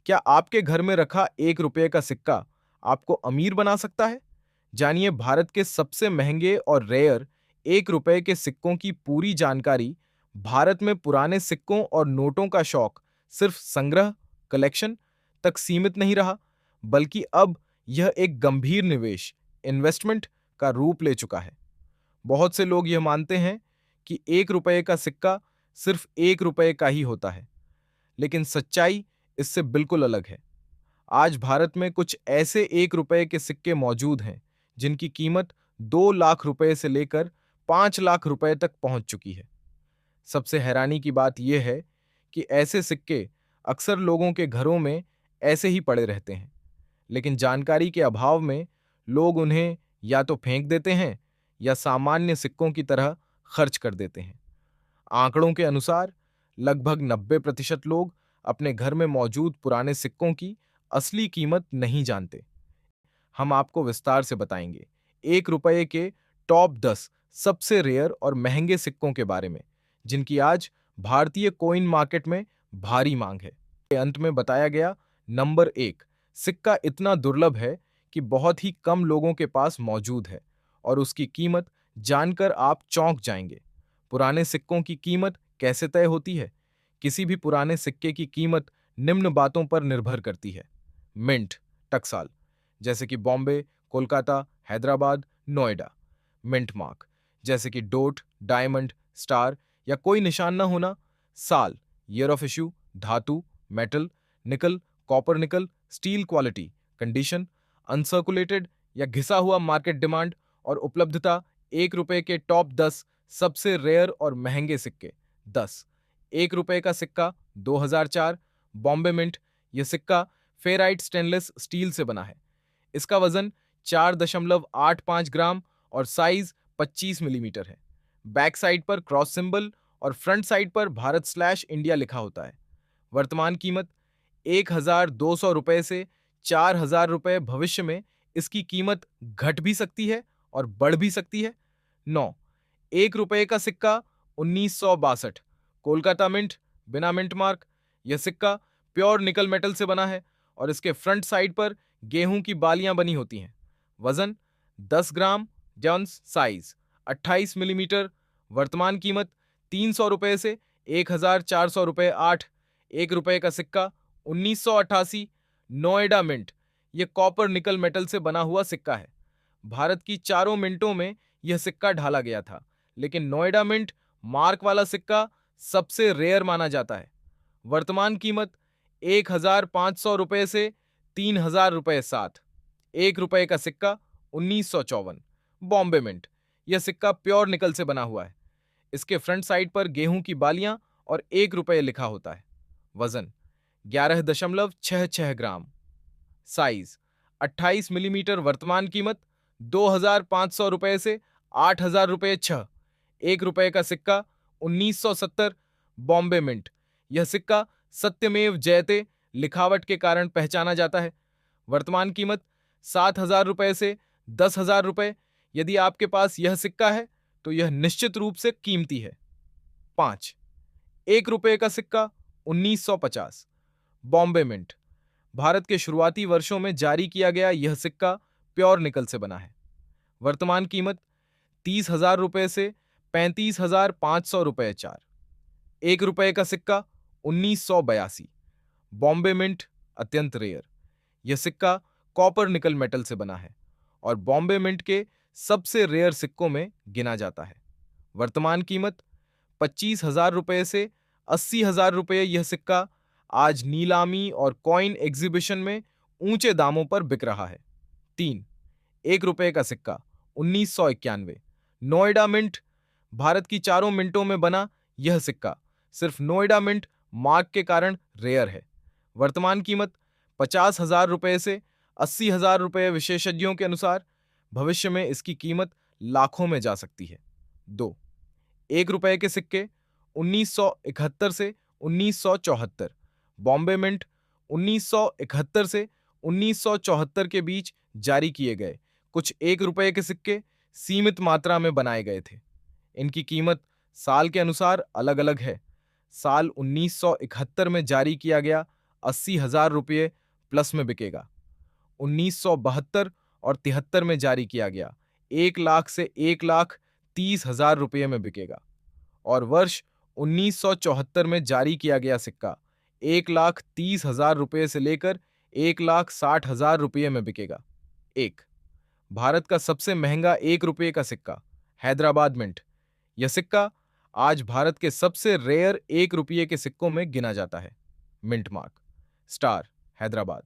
क्या आपके घर में रखा 1 रुपए का सिक्का आपको अमीर बना सकता है? जानिए भारत के सबसे महंगे और रेयर 1 रुपए के सिक्कों की पूरी जानकारी। भारत में पुराने सिक्कों और नोटों का शौक सिर्फ संग्रह, कलेक्शन तक सीमित नहीं रहा, बल्कि अब यह एक गंभीर निवेश, इन्वेस्टमेंट का रूप ले चुका है। बहुत से लोग यह मानते हैं कि 1 रुपए का सिक्का सिर्फ 1 रुपए का ही होता है, लेकिन सच्चाई इससे बिल्कुल अलग है। आज भारत में कुछ ऐसे 1 रुपए के सिक्के मौजूद हैं जिनकी कीमत 2 लाख रुपए से लेकर 5 लाख रुपए तक पहुंच चुकी है। सबसे हैरानी की बात यह है कि ऐसे सिक्के अक्सर लोगों के घरों में ऐसे ही पड़े रहते हैं, लेकिन जानकारी के अभाव में लोग उन्हें या तो फेंक देते हैं या सामान्य सिक्कों की तरह खर्च कर देते हैं। आंकड़ों के अनुसार लगभग 90% लोग अपने घर में मौजूद पुराने सिक्कों की असली कीमत नहीं जानते। हम आपको विस्तार से बताएंगे 1 रुपए के टॉप 10 सबसे रेयर और महंगे सिक्कों के बारे में, जिनकी आज भारतीय कॉइन मार्केट में भारी मांग है। के अंत में बताया गया नंबर 1 सिक्का इतना दुर्लभ है कि बहुत ही कम लोगों के पास मौजूद है और उसकी कीमत जानकर आप चौंक जाएंगे। पुराने सिक्कों की कीमत कैसे तय होती है? किसी भी पुराने सिक्के की कीमत निम्न बातों पर निर्भर करती है। मिंट, टकसाल, जैसे कि बॉम्बे, कोलकाता, हैदराबाद, नोएडा। मिंट मार्क, जैसे कि डोट, डायमंड, स्टार या कोई निशान न होना। साल, ईयर ऑफ इश्यू, धातु, मेटल, निकल, copper nickel, steel quality, condition, uncirculated या घिसा हुआ मार्केट डिमांड और उपलब्धता। 1 रुपए के टॉप 10 सबसे रेयर और महंगे सिक्के। 10 1 रुपए का सिक्का 2004 बॉम्बे मिंट। यह सिक्का फेराइट स्टेनलेस स्टील से बना है। इसका वजन 4.85 ग्राम और साइज 25 मिलीमीटर है। बैक साइड पर क्रॉस सिंबल और फ्रंट साइड पर भारत/इंडिया लिखा होता है। वर्तमान कीमत 1,200 रुपए से 4,000 रुपए। भविष्य में इसकी कीमत घट भी सकती है और बढ़ भी सकती है। 9 1 रुपए का सिक्का 1962 कोलकाता मिंट, बिना मिंट मार्क। यह सिक्का प्योर निकल मेटल से बना है और इसके फ्रंट साइड पर गेहूं की बालियां बनी होती हैं। वजन 10 ग्राम, जॉन्स साइज 28 मिलीमीटर। वर्तमान कीमत 300 रुपए से 1,400 रुपए। 8 1 रुपए का सिक्का 1988 नोएडा मिंट। यह कॉपर निकल मेटल से बना हुआ सिक्का है। भारत की चारों मिंटों में यह सिक्का ढाला गया था, लेकिन नोएडा मिंट मार्क वाला सिक्का सबसे रेयर माना जाता है। वर्तमान कीमत 1,500 रुपए से 3,000 रुपए। 7 1 रुपए का सिक्का 1954 बॉम्बे मिंट। यह सिक्का प्योर निकल से बना हुआ है। इसके फ्रंट साइड पर गेहूं की बालियां और 1 रुपए लिखा होता है। वजन 11.66 ग्राम। Size 28 millimetre. वर्तमान कीमत 2,500 रुपए से 8,000 रुपए। 6 1 रुपए का सिक्का 1970 बॉम्बे मिंट। यह सिक्का सत्यमेव जयते लिखावट के कारण पहचाना जाता है। वर्तमान कीमत 7,000 रुपए से 10,000 रुपए। यदि आपके पास यह सिक्का है तो यह निश्चित रूप से कीमती है। 5 1 रुपए का सिक्का 1950 बॉम्बे मिंट। भारत के शुरुआती वर्षों में जारी किया गया यह सिक्का प्योर निकल से बना है। वर्तमान कीमत 30,000 रुपए से 35,500 रुपए। 4 1 रुपए का सिक्का 1982 बॉम्बे मिंट। अत्यंत रेयर। यह सिक्का कॉपर निकल मेटल से बना है और बॉम्बे मिंट के सबसे रेयर सिक्कों में गिना जाता है। वर्तमान कीमत 25,000 रुपए से 80,000 रुपए। यह सिक्का आज नीलामी और कॉइन एग्जीबिशन में ऊंचे दामों पर बिक रहा है। 3 1 रुपए का सिक्का 1991 नोएडा मिंट। भारत की चारों मिंटों में बना यह सिक्का सिर्फ नोएडा मिंट मार्क के कारण रेयर है। वर्तमान कीमत 50,000 रुपए से 80,000 रुपए। विशेषज्ञों के अनुसार भविष्य में इसकी कीमत लाखों में जा सकती है। 2 1 रुपए के सिक्के 1971 से 1974 बॉम्बे मिंट। 1971 से 1974 के बीच जारी किए गए कुछ 1 रुपए के सिक्के सीमित मात्रा में बनाए गए थे। इनकी कीमत साल के अनुसार अलग अलग है। साल 1971 में जारी किया गया 80,000 रुपये प्लस में बिकेगा। 1972 और 73 में जारी किया गया 1 लाख से 1,30,000 रुपये में बिकेगा। और वर्ष 1974 में जारी किया गया सिक्का 1,30,000 रुपये से लेकर 1,60,000 रुपये में बिकेगा। एक भारत का सबसे महंगा 1 रुपये का सिक्का हैदराबाद मिंट। यह सिक्का आज भारत के सबसे रेयर 1 रुपये के सिक्कों में गिना जाता है। Mint mark, star, Hyderabad,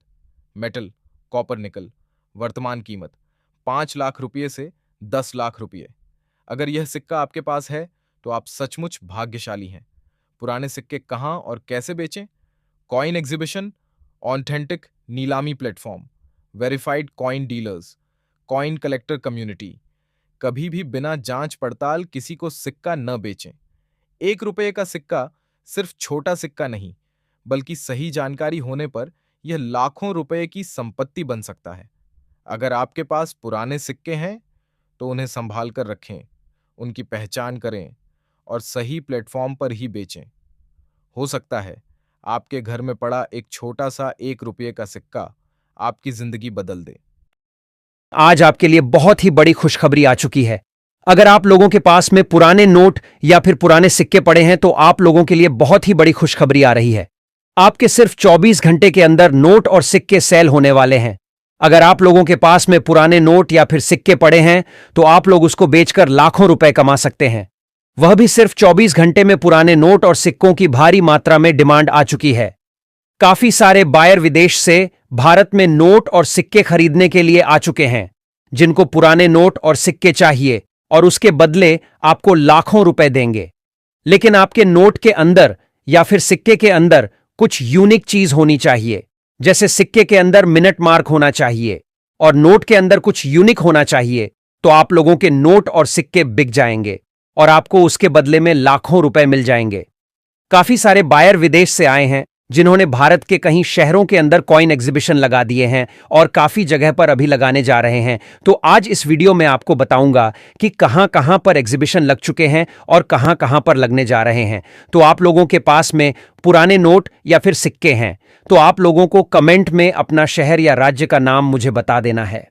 metal, copper nickel. वर्तमान कीमत 5 लाख रुपये से 10 लाख रुपये। अगर यह सिक्का आपके पास है तो आप सचमुच भाग्यशाली हैं। पुराने सिक्के कहां और कैसे बेचें? कॉइन एग्जीबिशन, ऑथेंटिक नीलामी platform, verified coin dealers, coin collector community. कभी भी बिना जांच पड़ताल किसी को सिक्का न बेचें। 1 रुपये का सिक्का सिर्फ छोटा सिक्का नहीं, बल्कि सही जानकारी होने पर यह लाखों रुपए की संपत्ति बन सकता है। अगर आपके पास पुराने सिक्के हैं तो उन्हें संभाल कर रखें, उनकी पहचान करें और सही प्लेटफॉर्म पर ही बेचें। हो सकता है आपके घर में पड़ा एक छोटा सा 1 रुपये का सिक्का आपकी जिंदगी बदल दे। आज आपके लिए बहुत ही बड़ी खुशखबरी आ चुकी है। अगर आप लोगों के पास में पुराने नोट या फिर पुराने सिक्के पड़े हैं तो आप लोगों के लिए बहुत ही बड़ी खुशखबरी आ रही है। आपके सिर्फ 24 घंटे के अंदर नोट और सिक्के सेल होने वाले हैं। अगर आप लोगों के पास में पुराने नोट या फिर सिक्के पड़े हैं तो आप लोग उसको बेचकर लाखों रुपए कमा सकते हैं। वह भी सिर्फ 24 घंटे में पुराने नोट और सिक्कों की भारी मात्रा में डिमांड आ चुकी है। काफी सारे बायर विदेश से भारत में नोट और सिक्के खरीदने के लिए आ चुके हैं, जिनको पुराने नोट और सिक्के चाहिए और उसके बदले आपको लाखों रुपए देंगे। लेकिन आपके नोट के अंदर या फिर सिक्के के अंदर कुछ यूनिक चीज होनी चाहिए। जैसे सिक्के के अंदर मिनट मार्क होना चाहिए और नोट के अंदर कुछ यूनिक होना चाहिए, तो आप लोगों के नोट और सिक्के बिक जाएंगे और आपको उसके बदले में लाखों रुपए मिल जाएंगे। काफी सारे बायर विदेश से आए हैं, जिन्होंने भारत के कई शहरों के अंदर कॉइन एग्जीबिशन लगा दिए हैं और काफी जगह पर अभी लगाने जा रहे हैं। तो आज इस वीडियो में आपको बताऊंगा कि कहां कहां पर एग्जीबिशन लग चुके हैं और कहां कहां पर लगने जा रहे हैं। तो आप लोगों के पास में पुराने नोट या फिर सिक्के हैं तो आप लोगों को कमेंट में अपना शहर या राज्य का नाम मुझे बता देना है।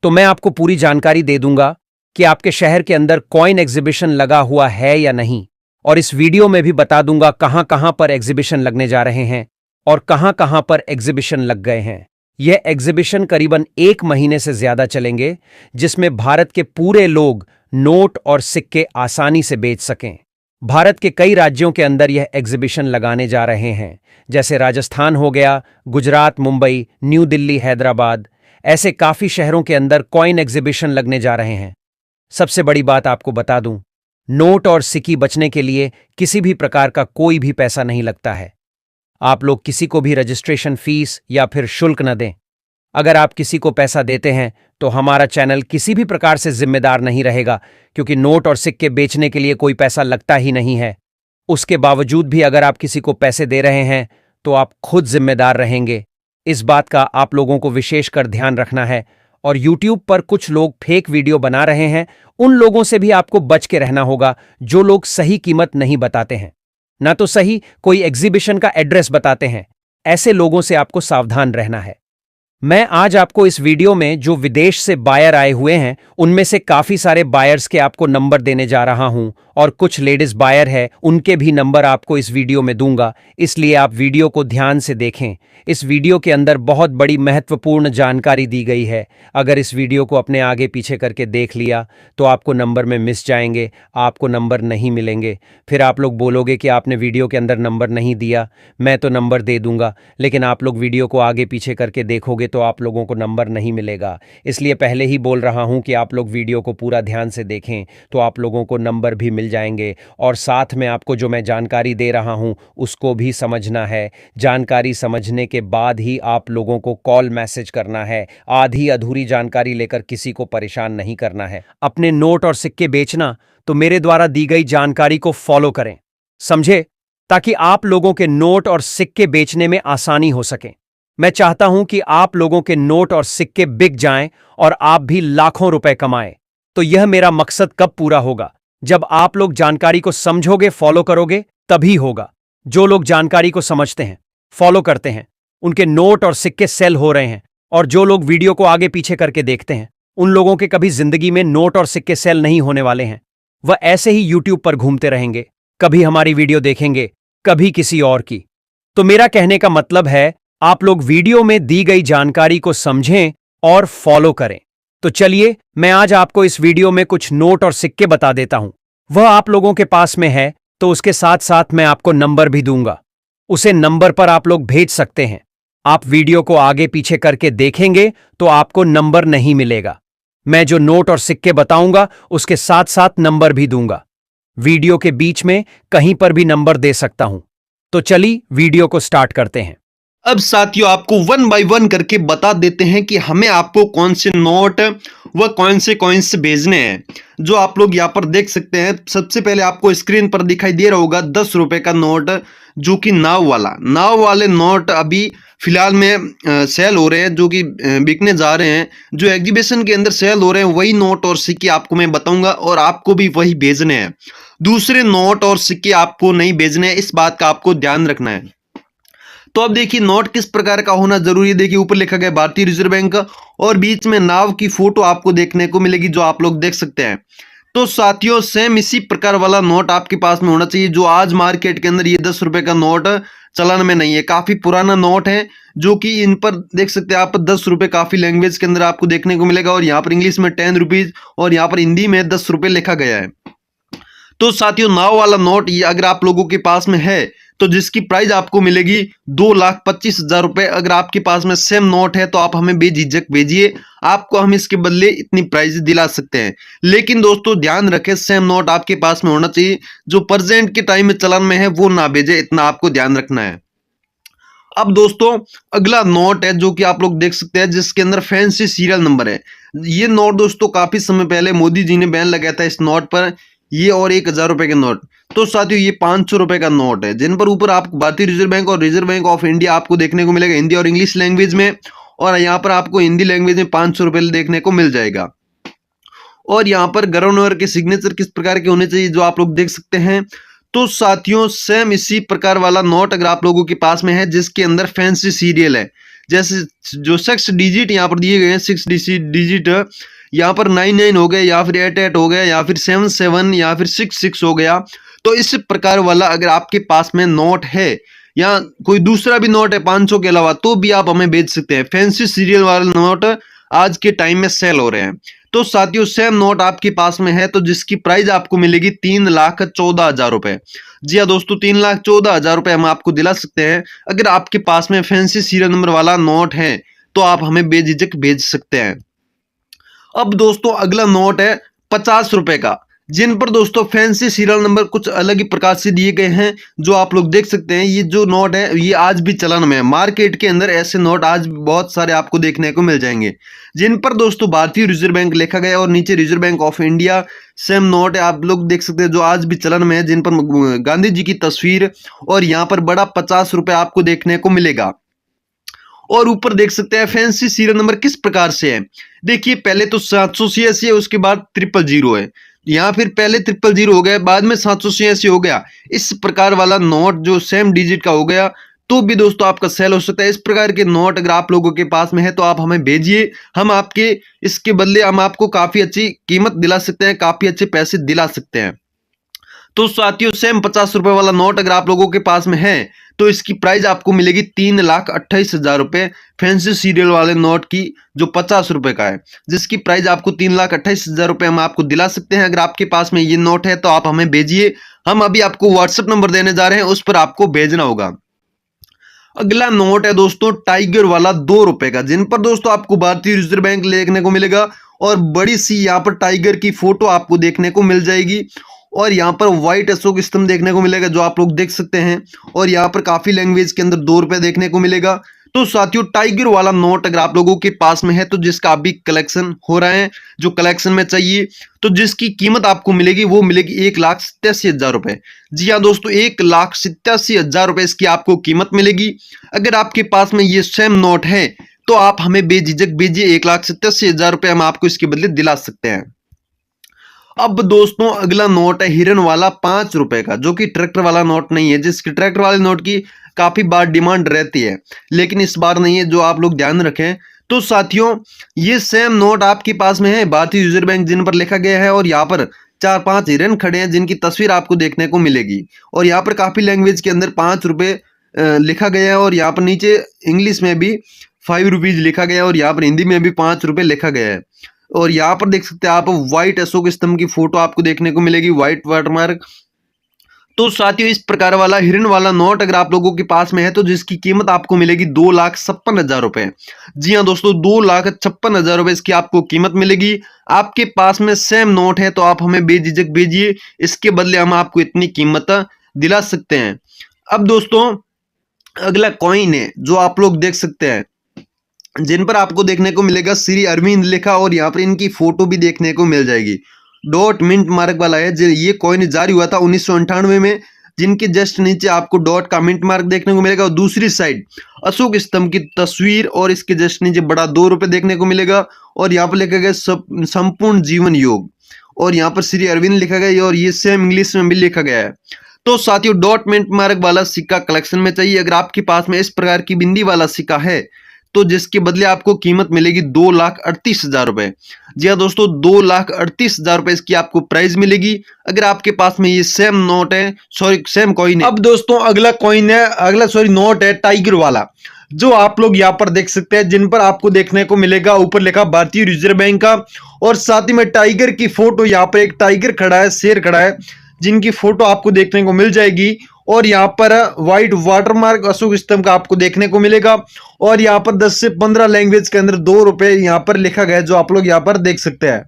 तो मैं आपको पूरी जानकारी दे दूंगा कि आपके शहर के अंदर कॉइन एग्जीबिशन लगा हुआ है या नहीं, और इस वीडियो में भी बता दूंगा कहां कहां पर एग्जीबिशन लगने जा रहे हैं और कहां कहां पर एग्जीबिशन लग गए हैं। यह एग्जीबिशन करीबन 1 महीने से ज्यादा चलेंगे, जिसमें भारत के पूरे लोग नोट और सिक्के आसानी से बेच सकें। भारत के कई राज्यों के अंदर यह एग्जीबिशन लगाने जा रहे हैं, जैसे राजस्थान हो गया, गुजरात, मुंबई, न्यू दिल्ली, हैदराबाद। ऐसे काफी शहरों के अंदर कॉइन एग्जीबिशन लगने जा रहे हैं। सबसे बड़ी बात आपको बता दूं, नोट और सिक्की बचने के लिए किसी भी प्रकार का कोई भी पैसा नहीं लगता है। आप लोग किसी को भी रजिस्ट्रेशन फीस या फिर शुल्क न दें। अगर आप किसी को पैसा देते हैं तो हमारा चैनल किसी भी प्रकार से जिम्मेदार नहीं रहेगा, क्योंकि नोट और सिक्के बेचने के लिए कोई पैसा लगता ही नहीं है। उसके बावजूद भी अगर आप किसी को पैसे दे रहे हैं तो आप खुद जिम्मेदार रहेंगे। इस बात का आप लोगों को विशेषकर ध्यान रखना है। और YouTube पर कुछ लोग फेक वीडियो बना रहे हैं, उन लोगों से भी आपको बच के रहना होगा, जो लोग सही कीमत नहीं बताते हैं, ना तो सही कोई एग्जीबिशन का एड्रेस बताते हैं। ऐसे लोगों से आपको सावधान रहना है। मैं आज आपको इस वीडियो में जो विदेश से बायर आए हुए हैं, उनमें से काफी सारे बायर्स के आपको नंबर देने जा रहा हूं, और कुछ लेडीज बायर है, उनके भी नंबर आपको इस वीडियो में दूंगा। इसलिए आप वीडियो को ध्यान से देखें। इस वीडियो के अंदर बहुत बड़ी महत्वपूर्ण जानकारी दी गई है। अगर इस वीडियो को अपने आगे पीछे करके देख लिया तो आपको नंबर में मिस जाएंगे, आपको नंबर नहीं मिलेंगे। फिर आप लोग बोलोगे कि आपने वीडियो के अंदर नंबर नहीं दिया। मैं तो नंबर दे दूंगा, लेकिन आप लोग वीडियो को आगे पीछे करके देखोगे तो आप लोगों को नंबर नहीं मिलेगा। इसलिए पहले ही बोल रहा हूं कि आप लोग वीडियो को पूरा ध्यान से देखें, तो आप लोगों को नंबर भी मिल जाएंगे। और साथ में आपको जो मैं जानकारी दे रहा हूं उसको भी समझना है। जानकारी समझने के बाद ही आप लोगों को कॉल मैसेज करना है। आधी अधूरी जानकारी लेकर किसी को परेशान नहीं करना है। अपने नोट और सिक्के बेचना तो मेरे द्वारा दी गई जानकारी को फॉलो करें, समझे, ताकि आप लोगों के नोट और सिक्के बेचने में आसानी हो सके। मैं चाहता हूं कि आप लोगों के नोट और सिक्के बिक जाएं और आप भी लाखों रुपए कमाएं। तो यह मेरा मकसद कब पूरा होगा? जब आप लोग जानकारी को समझोगे, फॉलो करोगे, तभी होगा। जो लोग जानकारी को समझते हैं फॉलो करते हैं, उनके नोट और सिक्के सेल हो रहे हैं। और जो लोग वीडियो को आगे पीछे करके देखते हैं, उन लोगों के कभी जिंदगी में नोट और सिक्के सेल नहीं होने वाले हैं। वह ऐसे ही यूट्यूब पर घूमते रहेंगे, कभी हमारी वीडियो देखेंगे, कभी किसी और की। तो मेरा कहने का मतलब है, आप लोग वीडियो में दी गई जानकारी को समझें और फॉलो करें। तो चलिए, मैं आज आपको इस वीडियो में कुछ नोट और सिक्के बता देता हूं। वह आप लोगों के पास में है, तो उसके साथ साथ मैं आपको नंबर भी दूंगा। उसे नंबर पर आप लोग भेज सकते हैं। आप वीडियो को आगे पीछे करके देखेंगे तो आपको नंबर नहीं मिलेगा। मैं जो नोट और सिक्के बताऊंगा उसके साथ साथ नंबर भी दूंगा। वीडियो के बीच में कहीं पर भी नंबर दे सकता हूं। तो चलिए वीडियो को स्टार्ट करते हैं। अब साथियों आपको वन बाय वन करके बता देते हैं कि हमें आपको कौन से नोट व कौन से कॉइन्स भेजने हैं। जो आप लोग यहाँ पर देख सकते हैं, सबसे पहले आपको स्क्रीन पर दिखाई दे रहा होगा 10 रुपए का नोट, जो कि नाव वाले नोट अभी फिलहाल में सेल हो रहे हैं, जो कि बिकने जा रहे हैं। जो एग्जीबिशन के अंदर सेल हो रहे हैं वही नोट और सिक्के आपको मैं बताऊंगा, और आपको भी वही भेजने हैं। दूसरे नोट और सिक्के आपको नहीं भेजने हैं, इस बात का आपको ध्यान रखना है। तो अब देखिए नोट किस प्रकार का होना जरूरी है। देखिए ऊपर लिखा गया भारतीय रिजर्व बैंक का, और बीच में नाव की फोटो आपको देखने को मिलेगी, जो आप लोग देख सकते हैं। तो साथियों सेम इसी प्रकार वाला नोट आपके पास में होना चाहिए। जो आज मार्केट के अंदर ये 10 रुपए का नोट चलन में नहीं है, काफी पुराना नोट है। जो कि इन पर देख सकते हैं आप 10 रुपए काफी लैंग्वेज के अंदर आपको देखने को मिलेगा, और यहाँ पर इंग्लिश में 10 रुपीज और यहाँ पर हिंदी में 10 रुपए लिखा गया है। तो साथियों नाव वाला नोट ये अगर आप लोगों के पास में है, तो जिसकी प्राइस आपको मिलेगी 2,25,000 रुपए। अगर आपके पास में सेम नोट है तो आप हमें बेझिझक भेजिए, आपको हम इसके बदले इतनी प्राइस दिला सकते हैं। लेकिन दोस्तों ध्यान रखें, सेम नोट आपके पास में होना चाहिए। जो प्रेजेंट के टाइम में चलन में है वो ना भेजे, इतना आपको ध्यान रखना है। अब दोस्तों अगला नोट है जो कि आप लोग देख सकते हैं, जिसके अंदर फैंसी सीरियल नंबर है। ये नोट दोस्तों काफी समय पहले मोदी जी ने बैन लगाया था इस नोट पर, ये और 1,000 रुपए के नोट। तो साथियों ये 500 रुपए का नोट है, जिन पर ऊपर आपको भारतीय रिजर्व बैंक और रिजर्व बैंक ऑफ इंडिया आपको देखने को मिलेगा हिंदी और इंग्लिश लैंग्वेज में, और यहाँ पर आपको हिंदी लैंग्वेज में 500 रुपए देखने को मिल जाएगा। और यहाँ पर गवर्नर के सिग्नेचर किस प्रकार के होने चाहिए, जो आप लोग देख सकते हैं। तो साथियों सेम इसी प्रकार वाला नोट अगर आप लोगों के पास में है, जिसके अंदर फैंसी सीरियल है, जैसे जो 6 डिजिट यहाँ पर दिए गए हैं, 6 डिजिट यहाँ पर 99 हो गए, या फिर 88 हो गया, या फिर 77, या फिर 66 हो गया। तो इस प्रकार वाला अगर आपके पास में नोट है, या कोई दूसरा भी नोट है 500 के अलावा, तो भी आप हमें भेज सकते हैं। फैंसी सीरियल वाले नोट आज के टाइम में सेल हो रहे हैं। तो साथियों सेम नोट आपके पास में है, तो जिसकी प्राइस आपको मिलेगी 3,14,000 रुपए। जी हाँ दोस्तों 3,14,000 रुपए हम आपको दिला सकते हैं। अगर आपके पास में फैंसी सीरियल नंबर वाला नोट है तो आप हमें बेझिझक भेज सकते हैं। अब दोस्तों अगला नोट है 50 रुपए का, जिन पर दोस्तों फैंसी सीरियल नंबर कुछ अलग ही प्रकार से दिए गए हैं, जो आप लोग देख सकते हैं। ये जो नोट है ये आज भी चलन में है, मार्केट के अंदर ऐसे नोट आज भी बहुत सारे आपको देखने को मिल जाएंगे, जिन पर दोस्तों भारतीय रिजर्व बैंक लिखा गया और नीचे reserve bank of India. Same note है, आप लोग देख सकते हैं, जो आज भी चलन में है, जिन पर गांधी जी की तस्वीर और यहाँ पर बड़ा 50 रुपए आपको देखने को मिलेगा। और ऊपर देख सकते हैं फैंसी सीरियल नंबर किस प्रकार से है। देखिए पहले तो 786 है, उसके बाद 000 है, या फिर पहले 000 हो गया, बाद में 786 हो गया। इस प्रकार वाला नोट जो सेम डिजिट का हो गया तो भी दोस्तों आपका सेल हो सकता है। इस प्रकार के नोट अगर आप लोगों के पास में है तो आप हमें भेजिए, हम आपके इसके बदले हम आपको काफी अच्छी कीमत दिला सकते हैं, काफी अच्छे पैसे दिला सकते हैं। तो साथियों सेम 50 रुपए वाला नोट अगर आप लोगों के पास में है, तो इसकी प्राइस आपको मिलेगी 3,28,000 रुपए। फैंसी सीरियल वाले नोट की जो 50 रुपए का है, जिसकी प्राइस आपको 3,28,000 रुपए हम आपको दिला सकते हैं। अगर आपके पास में ये नोट है तो आप हमें भेजिए, हम अभी आपको व्हाट्सएप नंबर देने जा रहे हैं, उस पर आपको भेजना होगा। अगला नोट है दोस्तों टाइगर वाला 2 रुपए का, जिन पर दोस्तों आपको भारतीय रिजर्व बैंक देखने को मिलेगा, और बड़ी सी यहाँ पर टाइगर की फोटो आपको देखने को मिल जाएगी, और यहाँ पर व्हाइट अशोक स्तंभ देखने को मिलेगा, जो आप लोग देख सकते हैं। और यहाँ पर काफी लैंग्वेज के अंदर 2 रुपए देखने को मिलेगा। तो साथियों टाइगर वाला नोट अगर आप लोगों के पास में है, तो जिसका अभी कलेक्शन हो रहा है, जो कलेक्शन में चाहिए, तो जिसकी कीमत आपको मिलेगी वो मिलेगी 1,87,000 रुपए। जी हाँ दोस्तों 1,87,000 रुपए इसकी आपको कीमत मिलेगी। अगर आपके पास में ये सेम नोट है तो आप हमें बेझिझक भेजिए, 1,87,000 रुपए हम आपको इसके बदले दिला सकते हैं। अब दोस्तों अगला नोट है हिरन वाला 5 रुपए का, जो कि ट्रैक्टर वाला नोट नहीं है, जिसकी ट्रैक्टर वाले नोट की काफी बार डिमांड रहती है, लेकिन इस बार नहीं है, जो आप लोग ध्यान रखें। तो साथियों ये सेम नोट आपके पास में है भारतीय रिजर्व बैंक जिन पर लिखा गया है, और यहाँ पर 4-5 हिरन खड़े हैं जिनकी तस्वीर आपको देखने को मिलेगी, और यहाँ पर काफी लैंग्वेज के अंदर 5 रुपए लिखा गया है, और यहाँ पर नीचे इंग्लिश में भी 5 रुपीज लिखा गया है, और यहाँ पर हिंदी में भी 5 रुपए लिखा गया है। और यहाँ पर देख सकते हैं आप व्हाइट अशोक स्तंभ की फोटो आपको देखने को मिलेगी, व्हाइट वाटरमार्क। तो साथियों इस प्रकार वाला हिरन वाला नोट अगर आप लोगों के पास में है तो जिसकी कीमत आपको मिलेगी 2,56,000 रुपए। जी हाँ दोस्तों 2,56,000 रुपए इसकी आपको कीमत मिलेगी। आपके पास में सेम नोट है तो आप हमें बेझिझक भेजिए, इसके बदले हम आपको इतनी कीमत दिला सकते हैं। अब दोस्तों अगला कॉइन है जो आप लोग देख सकते हैं, जिन पर आपको देखने को मिलेगा श्री अरविंद लिखा, और यहाँ पर इनकी फोटो भी देखने को मिल जाएगी। डॉट मिंट मार्क वाला है, ये कॉइन जारी हुआ था 1998 में, जिनके जस्ट नीचे आपको डॉट का मिंट मार्क देखने को मिलेगा, और दूसरी साइड अशोक स्तंभ की तस्वीर, और इसके जस्ट नीचे बड़ा 2 रुपए देखने को मिलेगा, और यहाँ पर लिखा गया संपूर्ण जीवन योग, और यहाँ पर श्री अरविंद लिखा गया, और ये सेम इंग्लिश में भी लिखा गया है। तो साथियों डॉट मिंट मार्क वाला सिक्का कलेक्शन में चाहिए। अगर आपके पास में इस प्रकार की बिंदी वाला सिक्का है तो जिसके बदले आपको कीमत मिलेगी 2,38,000 रुपए। जी हाँ दोस्तों 2,38,000 रुपए इसकी आपको प्राइस मिलेगी अगर आपके पास में ये सेम नोट है, सॉरी सेम कॉइन है। अब दोस्तों अगला कॉइन है, नोट है टाइगर वाला, जो आप लोग यहाँ पर देख सकते हैं, जिन पर आपको देखने को मिलेगा ऊपर लिखा भारतीय रिजर्व बैंक का, और साथ ही में टाइगर की फोटो, यहाँ पर एक टाइगर खड़ा है, शेर खड़ा है, जिनकी फोटो आपको देखने को मिल जाएगी। और यहाँ पर व्हाइट वाटरमार्क अशोक स्तंभ का आपको देखने को मिलेगा, और यहाँ पर 10 से 15 लैंग्वेज के अंदर 2 रुपए यहाँ पर लिखा गया है, जो आप लोग यहाँ पर देख सकते हैं।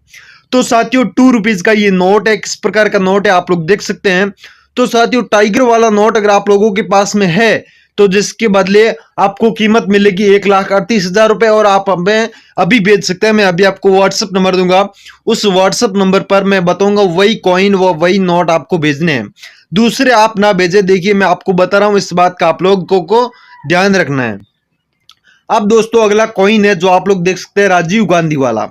तो साथियों 2 रुपीज का ये नोट है, किस प्रकार का नोट है आप लोग देख सकते हैं। तो साथियों टाइगर वाला नोट अगर आप लोगों के पास में है तो जिसके बदले आपको कीमत मिलेगी 1,38,000 रुपए, और आप हमें अभी भेज सकते हैं। मैं अभी आपको व्हाट्सएप नंबर दूंगा, उस व्हाट्सएप नंबर पर मैं बताऊंगा वही कॉइन व वही नोट आपको भेजने हैं, दूसरे आप ना भेजे। देखिए मैं आपको बता रहा हूं, इस बात का आप लोगों को ध्यान रखना है। अब दोस्तों अगला कॉइन है जो आप लोग देख सकते हैं राजीव गांधी वाला,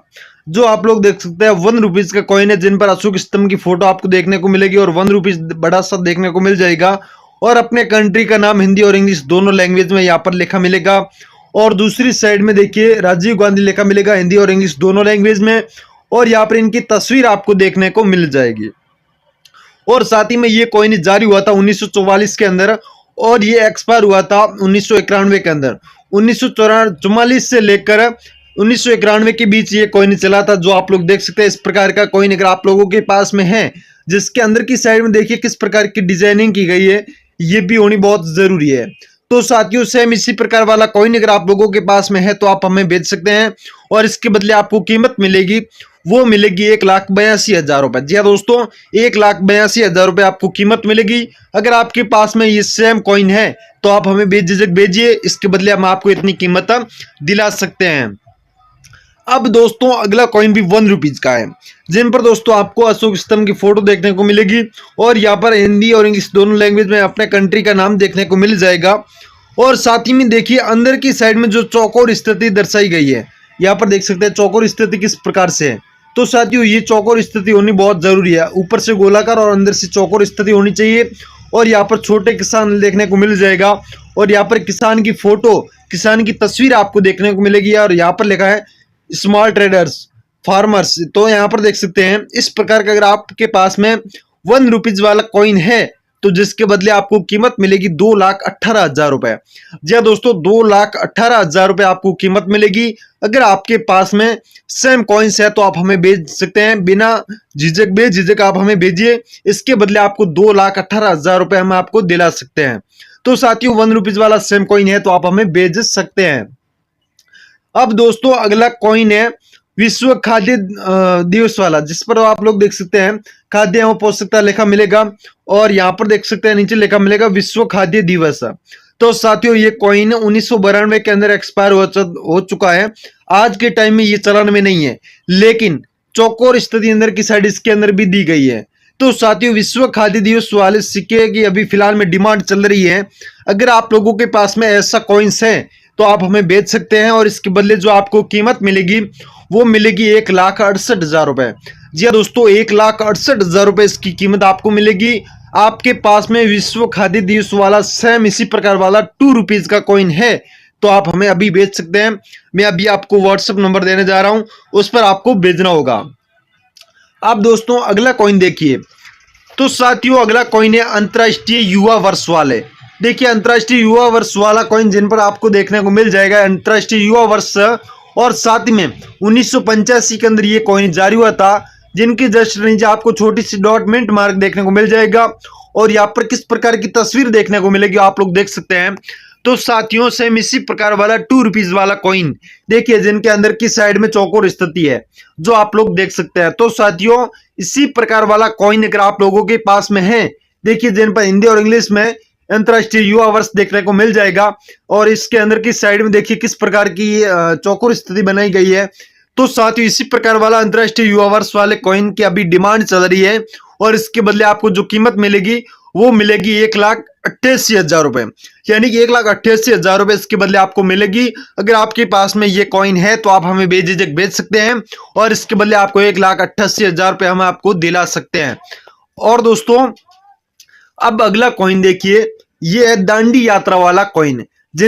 जो आप लोग देख सकते हैं 1 रुपीज का कॉइन है, जिन पर अशोक स्तंभ की फोटो आपको देखने को मिलेगी, और 1 रुपीज बड़ा सा देखने को मिल जाएगा, और अपने कंट्री का नाम हिंदी और इंग्लिश दोनों लैंग्वेज में यहाँ पर लिखा मिलेगा। और दूसरी साइड में देखिए राजीव गांधी लिखा मिलेगा हिंदी और इंग्लिश दोनों लैंग्वेज में, और यहाँ पर इनकी तस्वीर आपको देखने को मिल जाएगी। और साथ ही में ये कॉइन जारी हुआ था 1944 के अंदर, और ये एक्सपायर हुआ था 1991 के अंदर। 1944 से लेकर 1991 के बीच ये कॉइन चला था, जो आप लोग देख सकते हैं। इस प्रकार का कॉइन अगर आप लोगों के पास में है, जिसके अंदर की साइड में देखिए किस प्रकार की डिजाइनिंग की गई है, ये भी होनी बहुत जरूरी है। तो साथियों सेम इसी प्रकार वाला कॉइन अगर आप लोगों के पास में है तो आप हमें भेज सकते हैं, और इसके बदले आपको कीमत मिलेगी, वो मिलेगी 1,82,000 रुपए। जी हाँ दोस्तों 1,82,000 रुपए आपको कीमत मिलेगी। अगर आपके पास में ये सेम कॉइन है तो आप हमें बेझिझक भेजिए, इसके बदले हम आपको इतनी कीमत दिला सकते हैं। अब दोस्तों अगला कॉइन भी 1 रुपीज का है, जिन पर दोस्तों आपको अशोक स्तंभ की फोटो देखने को मिलेगी, और यहाँ पर हिंदी और इंग्लिश दोनों लैंग्वेज में अपने कंट्री का नाम देखने को मिल जाएगा। और साथ ही में देखिए अंदर की साइड में जो चौकोर स्थिति दर्शाई गई है, यहाँ पर देख सकते हैं चौकोर स्थिति किस प्रकार से है। तो साथियों ये चौकोर स्थिति होनी बहुत जरूरी है, ऊपर से गोलाकार और अंदर से चौकोर स्थिति होनी चाहिए। और यहाँ पर छोटे किसान देखने को मिल जाएगा, और यहाँ पर किसान की फोटो, किसान की तस्वीर आपको देखने को मिलेगी, और यहाँ पर लिखा है स्मॉल ट्रेडर्स फार्मर्स। तो यहाँ पर देख सकते हैं इस प्रकार का अगर आपके पास में 1 रुपीज वाला कॉइन है तो जिसके बदले आपको कीमत मिलेगी 2,18,000 रुपए। जी हाँ दोस्तों 2,18,000 रुपए आपको कीमत मिलेगी। अगर आपके पास में सेम कॉइन्स है तो आप हमें भेज सकते हैं, बिना झिझक बेझिझक आप हमें भेजिए, इसके बदले आपको 2,18,000 रुपए हम आपको दिला सकते हैं। तो साथियों 1 रुपीज वाला सेम कॉइन है तो आप हमें भेज सकते हैं। अब दोस्तों अगला कॉइन है विश्व खाद्य दिवस वाला, जिस पर आप लोग देख सकते हैं खाद्य एवं पौष्टिकता लिखा मिलेगा, और यहाँ पर देख सकते हैं नीचे लिखा मिलेगा विश्व खाद्य दिवस। तो साथियों ये कॉइन 1992 के अंदर एक्सपायर हो चुका है, आज के टाइम में ये चलन में नहीं है, लेकिन चौकोर स्थिति अंदर की साइड इसके अंदर भी दी गई है। तो साथियों विश्व खाद्य दिवस वाले सिक्के की अभी फिलहाल में डिमांड चल रही है। अगर आप लोगों के पास में ऐसा कॉइन्स है तो आप हमें बेच सकते हैं, और इसके बदले जो आपको कीमत मिलेगी वो मिलेगी 1,68,000 रुपए। जी हाँ दोस्तों, 1,68,000 रुपए इसकी कीमत आपको मिलेगी। आपके पास में विश्व खाद्य दिवस वाला सेम इसी प्रकार वाला 2 रुपीज का कॉइन है तो आप हमें अभी भेज सकते हैं। मैं अभी आपको व्हाट्सएप नंबर देने जा रहा हूं, उस पर आपको भेजना होगा। अब दोस्तों अगला कॉइन देखिए, तो साथियों अगला कॉइन है अंतर्राष्ट्रीय युवा वर्ष वाले। देखिए अंतर्राष्ट्रीय युवा वर्ष वाला कॉइन जिन पर आपको देखने को मिल जाएगा अंतर्राष्ट्रीय युवा वर्ष, और साथ ही में 1985 के अंदर ये कॉइन जारी हुआ था, जिनके जस्ट नीचे आपको छोटी सी डॉट मिंट मार्क देखने को मिल जाएगा। और यहाँ पर किस प्रकार की तस्वीर देखने को मिलेगी आप लोग देख सकते हैं। तो साथियों सेम इसी प्रकार वाला 2 रुपीज वाला कॉइन देखिए, जिनके अंदर की साइड में चौकोर स्थिति है, जो आप लोग देख सकते हैं। तो साथियों इसी प्रकार वाला कॉइन अगर आप लोगों के पास में है, देखिए जिन पर हिंदी और इंग्लिश में अंतर्राष्ट्रीय युवा वर्ष देखने को मिल जाएगा, और इसके अंदर की साइड में देखिए किस प्रकार की चौकोर स्थिति बनाई गई है। तो साथियों इसी प्रकार वाला अंतर्राष्ट्रीय युवा वर्ष वाले कॉइन की अभी डिमांड चल रही है, और इसके बदले आपको जो कीमत मिलेगी वो मिलेगी 1,88,000 रुपए, यानी कि 1,88,000 रुपए इसके बदले आपको मिलेगी। अगर आपके पास में ये कॉइन है तो आप हमें बेझिझक भेज सकते हैं, और इसके बदले आपको 1,88,000 रुपए हम आपको दिला सकते हैं। और दोस्तों अब अगला कॉइन देखिए, ये है दांडी यात्रा वाला कॉइन।